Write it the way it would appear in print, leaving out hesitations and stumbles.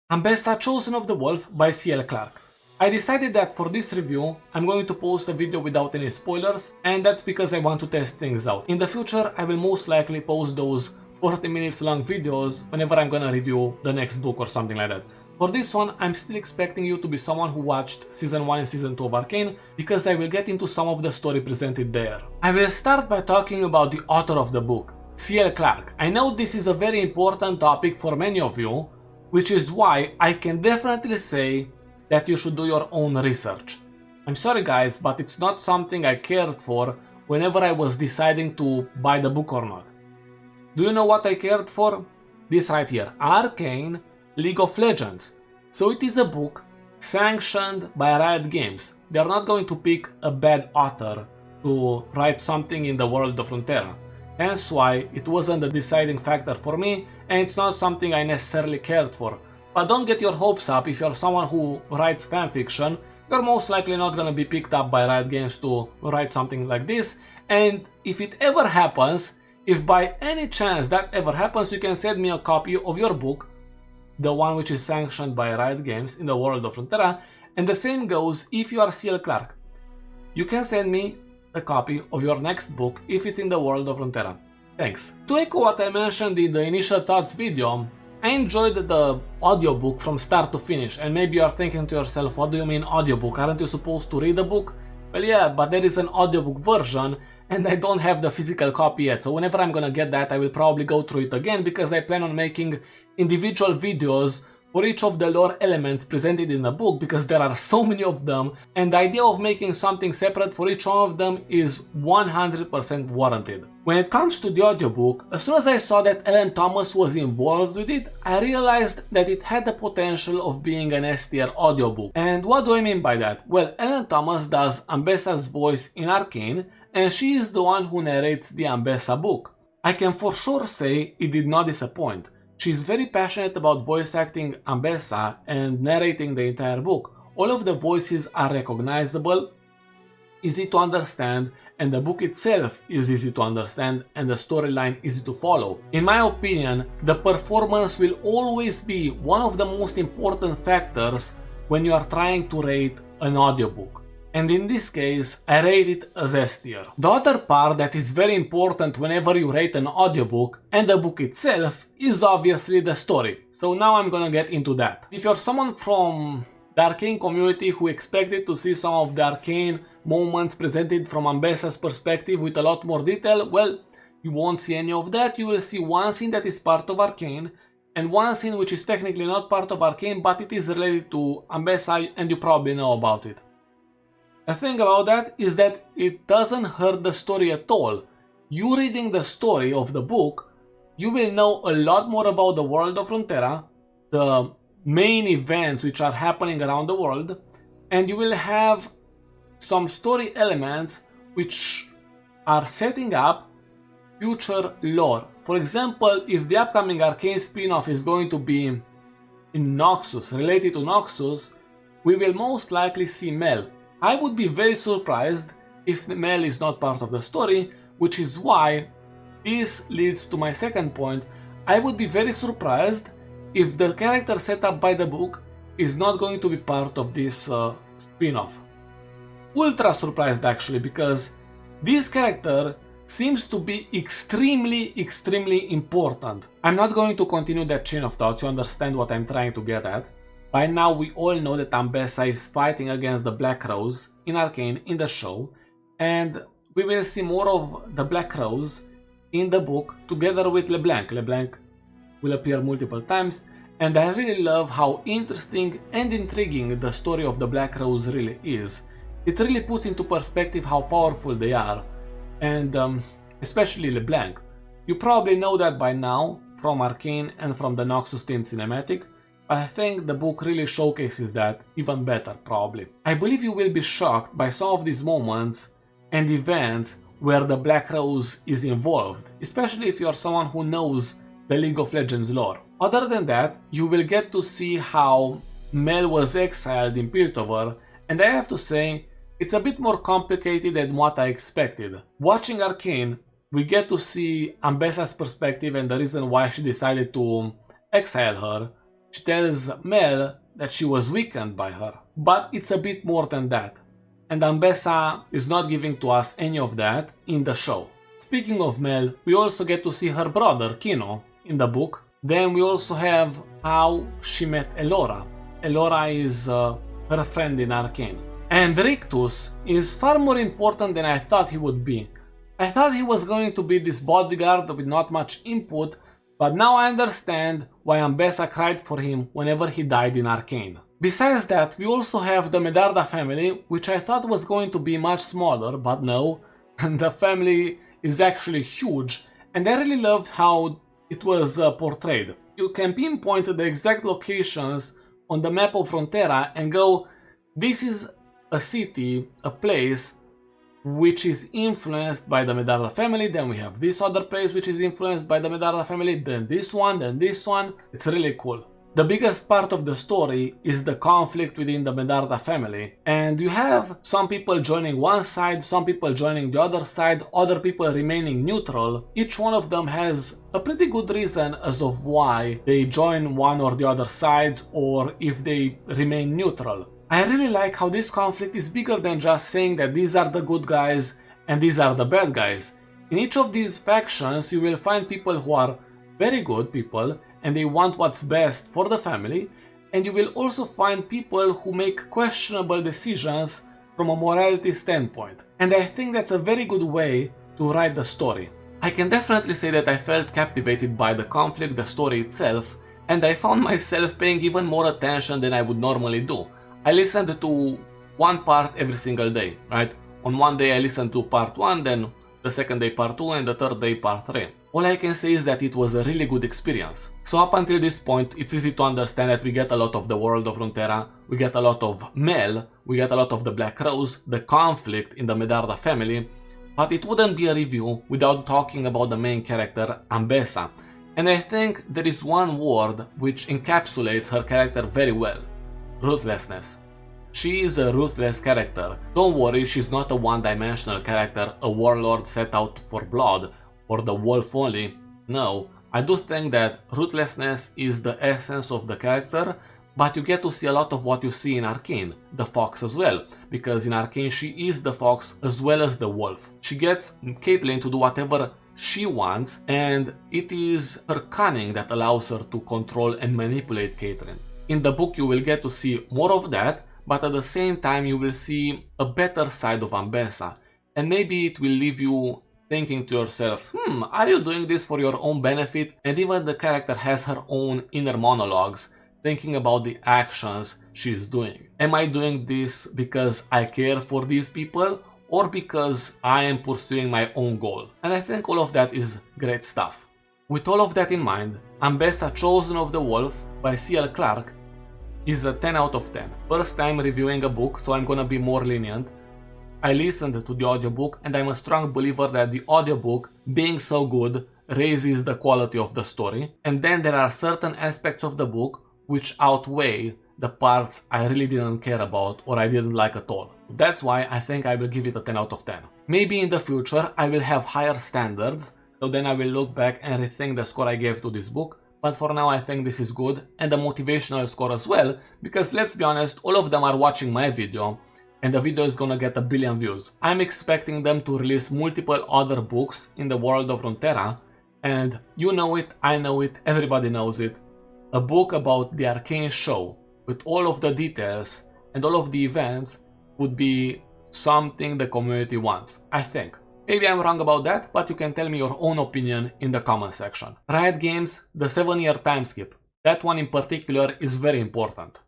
Ambessa Chosen of the Wolf by C.L. Clarke. I decided that for this review, I'm going to post a video without any spoilers, and that's because I want to test things out. In the future, I will most likely post those 40 minutes long videos whenever I'm gonna review the next book or something like that. For this one, I'm still expecting you to be someone who watched Season 1 and Season 2 of Arcane, because I will get into some of the story presented there. I will start by talking about the author of the book, C.L. Clarke. I know this is a very important topic for many of you, which is why I can definitely say that you should do your own research. I'm sorry guys, but it's not something I cared for whenever I was deciding to buy the book or not. Do you know what I cared for? This right here, Arcane League of Legends. So it is a book sanctioned by Riot Games. They are not going to pick a bad author to write something in the world of Runeterra. Hence why it wasn't a deciding factor for me, and it's not something I necessarily cared for. But don't get your hopes up. If you're someone who writes fanfiction, you're most likely not gonna be picked up by Riot Games to write something like this. And if it ever happens, if by any chance that ever happens, you can send me a copy of your book, the one which is sanctioned by Riot Games in the world of Runeterra, and the same goes if you are C.L. Clarke. You can send me a copy of your next book if it's in the world of Runeterra. Thanks. To echo what I mentioned in the initial thoughts video, I enjoyed the audiobook from start to finish, and maybe you are thinking to yourself, what do you mean audiobook? Aren't you supposed to read a book? Well yeah, but there is an audiobook version and I don't have the physical copy yet, so whenever I'm gonna get that I will probably go through it again, because I plan on making individual videos for each of the lore elements presented in the book, because there are so many of them, and the idea of making something separate for each one of them is 100% warranted. When it comes to the audiobook, as soon as I saw that Ellen Thomas was involved with it, I realized that it had the potential of being an S tier audiobook. And what do I mean by that? Well, Ellen Thomas does Ambessa's voice in Arcane, and she is the one who narrates the Ambessa book. I can for sure say it did not disappoint. She's very passionate about voice acting Ambessa and narrating the entire book. All of the voices are recognizable, easy to understand, and the book itself is easy to understand and the storyline easy to follow. In my opinion, the performance will always be one of the most important factors when you are trying to rate an audiobook. And in this case, I rate it as S tier. The other part that is very important whenever you rate an audiobook and the book itself is obviously the story. So now I'm gonna get into that. If you're someone from the Arcane community who expected to see some of the Arcane moments presented from Ambessa's perspective with a lot more detail, well, you won't see any of that. You will see one scene that is part of Arcane and one scene which is technically not part of Arcane, but it is related to Ambessa and you probably know about it. The thing about that is that it doesn't hurt the story at all. You reading the story of the book, you will know a lot more about the world of Runeterra, the main events which are happening around the world, and you will have some story elements which are setting up future lore. For example, if the upcoming Arcane spin-off is going to be in Noxus, related to Noxus, we will most likely see Mel. I would be very surprised if Mel is not part of the story, which is why this leads to my second point. I would be very surprised if the character set up by the book is not going to be part of this spin-off. Ultra surprised actually, because this character seems to be extremely important. I'm not going to continue that chain of thought, you understand what I'm trying to get at. By now we all know that Ambessa is fighting against the Black Rose in Arcane in the show, and we will see more of the Black Rose in the book together with LeBlanc. LeBlanc will appear multiple times, and I really love how interesting and intriguing the story of the Black Rose really is. It really puts into perspective how powerful they are, and especially LeBlanc. You probably know that by now from Arcane and from the Noxus Team cinematic, but I think the book really showcases that even better, probably. I believe you will be shocked by some of these moments and events where the Black Rose is involved, especially if you are someone who knows the League of Legends lore. Other than that, you will get to see how Mel was exiled in Piltover, and I have to say, it's a bit more complicated than what I expected. Watching Arcane, we get to see Ambessa's perspective and the reason why she decided to exile her, She tells Mel that she was weakened by her. But it's a bit more than that. And Ambessa is not giving to us any of that in the show. Speaking of Mel, we also get to see her brother, Kino, in the book. Then we also have how she met Elora. Elora is her friend in Arcane. And Rictus is far more important than I thought he would be. I thought he was going to be this bodyguard with not much input, but now I understand why Ambessa cried for him whenever he died in Arcane. Besides that, we also have the Medarda family, which I thought was going to be much smaller, but no, the family is actually huge, and I really loved how it was portrayed. You can pinpoint the exact locations on the map of Runeterra and go, this is a city, a place, which is influenced by the Medarda family, then we have this other place which is influenced by the Medarda family, then this one, then this one. It's really cool. The biggest part of the story is the conflict within the Medarda family, and you have some people joining one side, some people joining the other side, other people remaining neutral. Each one of them has a pretty good reason as of why they join one or the other side, or if they remain neutral. I really like how this conflict is bigger than just saying that these are the good guys and these are the bad guys. In each of these factions you will find people who are very good people and they want what's best for the family, and you will also find people who make questionable decisions from a morality standpoint. And I think that's a very good way to write the story. I can definitely say that I felt captivated by the conflict, the story itself, and I found myself paying even more attention than I would normally do. I listened to one part every single day, right? On one day I listened to part 1, then the second day part 2, and the third day part 3. All I can say is that it was a really good experience. So up until this point, it's easy to understand that we get a lot of the world of Runeterra, we get a lot of Mel, we get a lot of the Black Rose, the conflict in the Medarda family, but it wouldn't be a review without talking about the main character, Ambessa. And I think there is one word which encapsulates her character very well. Ruthlessness. She is a ruthless character. Don't worry, she's not a one-dimensional character, a warlord set out for blood, or the wolf only. No, I do think that ruthlessness is the essence of the character, but you get to see a lot of what you see in Arcane, the fox as well, because in Arcane she is the fox as well as the wolf. She gets Caitlyn to do whatever she wants, and it is her cunning that allows her to control and manipulate Caitlyn. In the book you will get to see more of that, but at the same time you will see a better side of Ambessa, and maybe it will leave you thinking to yourself, are you doing this for your own benefit? And even the character has her own inner monologues, thinking about the actions she's doing. Am I doing this because I care for these people, or because I am pursuing my own goal? And I think all of that is great stuff. With all of that in mind, Ambessa Chosen of the Wolf by C.L. Clarke is a 10 out of 10. First time reviewing a book, so I'm gonna be more lenient. I listened to the audiobook and I'm a strong believer that the audiobook, being so good, raises the quality of the story. And then there are certain aspects of the book which outweigh the parts I really didn't care about or I didn't like at all. That's why I think I will give it a 10 out of 10. Maybe in the future I will have higher standards, so then I will look back and rethink the score I gave to this book. But for now I think this is good, and a motivational score as well, because let's be honest, all of them are watching my video, and the video is gonna get a billion views. I'm expecting them to release multiple other books in the world of Runeterra, and you know it, I know it, everybody knows it. A book about the Arcane show, with all of the details and all of the events, would be something the community wants, I think. Maybe I'm wrong about that, but you can tell me your own opinion in the comment section. Riot Games, the 7-year time skip. That one in particular is very important.